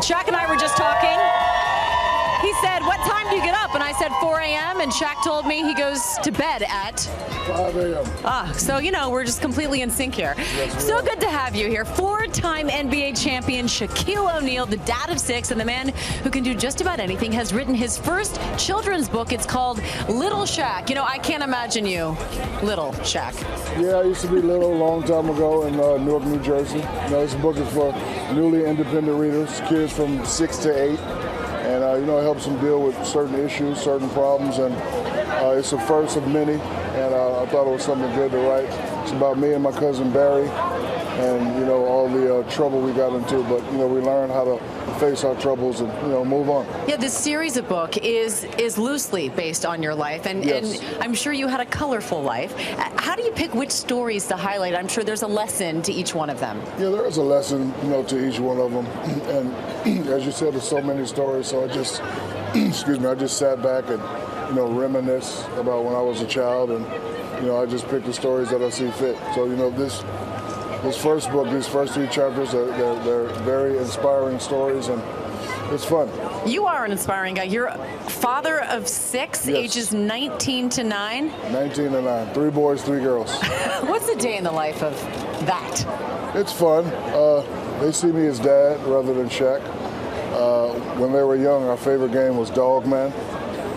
Shaq and I were just talking. He said, what time do you get up? And I said 4 a.m. And Shaq told me he goes to bed at 5 a.m. So, you know, we're just completely in sync here. Yes, so good to have you here. 4-time NBA champion Shaquille O'Neal, the dad of 6, and the man who can do just about anything, has written his first children's book. It's called Little Shaq. You know, I can't imagine you, Little Shaq. Yeah, I used to be little a long time ago in Newark, New Jersey. You know, this book is for newly independent readers, kids from 6 to 8. And, you know, it helps them deal with certain issues, certain problems, and it's the first of many, and I thought it was something good to write. It's about me and my cousin Barry, and, you know, all the trouble we got into, but, you know, we learned how to face our troubles and, you know, move on. Yeah, this series of book is loosely based on your life, and, yes. and I'm sure you had a colorful life. How do you pick which stories to highlight? I'm sure there's a lesson to each one of them. Yeah, there is a lesson, you know, to each one of them, and as you said, there's so many stories, so I just, excuse me, I just sat back and, you know, reminisce about when I was a child, and, you know, I just picked the stories that I see fit. So, you know, this first book, these first 3 chapters, they're very inspiring stories, and it's fun. You are an inspiring guy. You're a father of 6, yes. ages 19 to 9. 19 to 9. 3 boys, 3 girls. What's a day in the life of that? It's fun. They see me as dad rather than Shaq. When they were young, our favorite game was Dog Man,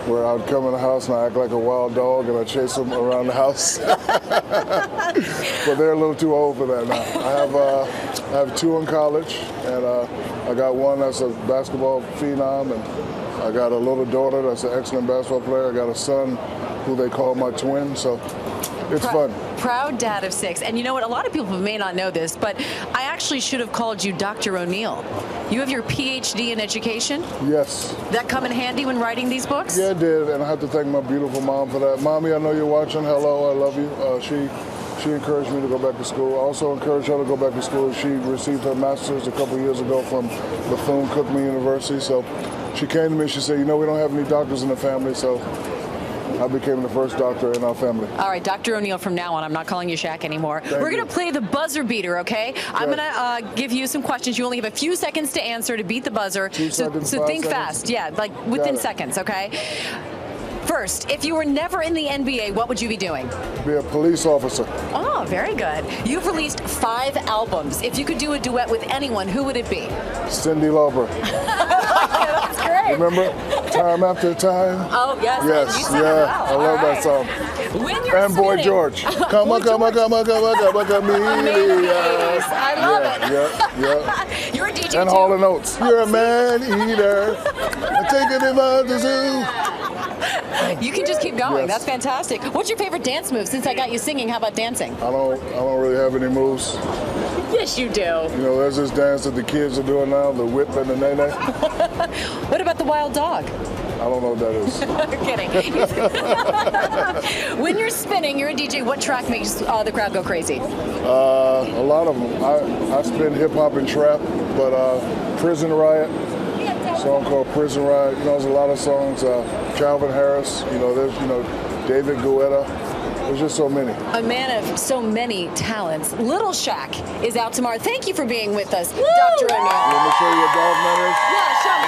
where I would come in the house and I act like a wild dog and I chase them around the house. But they're a little too old for that now. I have 2 in college, and I got one that's a basketball phenom, and I got a little daughter that's an excellent basketball player. I got a son who they call my twin, so it's fun. Proud dad of 6. And you know what? A lot of people may not know this, but I actually should have called you Dr. O'Neal. You have your PhD in education? Yes. That come in handy when writing these books? Yeah, it did, and I have to thank my beautiful mom for that. Mommy, I know you're watching. Hello, I love you. She encouraged me to go back to school. I also encouraged her to go back to school. She received her master's a couple years ago from Bethune-Cookman University. So she came to me and she said, you know, we don't have any doctors in the family, so I became the first doctor in our family. All right, Dr. O'Neal from now on. I'm not calling you Shaq anymore. We're going to play the buzzer beater, okay? I'm going to give you some questions. You only have a few seconds to answer to beat the buzzer. 2 seconds, so 5 think seconds. fast. Yeah, like within seconds, okay? First, if you were never in the NBA, what would you be doing? Be a police officer. Oh, very good. You've released 5 albums. If you could do a duet with anyone, who would it be? Cyndi Lauper. That's great. Remember? Time After Time? Oh, yes. Yes, You said it yeah. well. I love that song. When you're And Boy spinning- George. Come on, come on, come on, come on, come on, come on. Yes, I love it. Yeah. You're a DJ And too. Hall & Oates. You're a man eater. Taking him out the zoo. You can just keep going. Yes. That's fantastic. What's your favorite dance move? Since I got you singing, how about dancing? I don't really have any moves. Yes, you do. You know, there's this dance that the kids are doing now, the whip and the nae-nae. What about the wild dog? I don't know what that is. I'm kidding. When you're spinning, you're a DJ. What track makes the crowd go crazy? A lot of them. I spin hip hop and trap, but Prison Riot, a song called Prison Riot. You know, there's a lot of songs. Calvin Harris. You know, there's David Guetta. There's just so many. A man of so many talents. Little Shaq is out tomorrow. Thank you for being with us, Dr. O'Neal. You want me to show you a dog manners? Yeah, show me.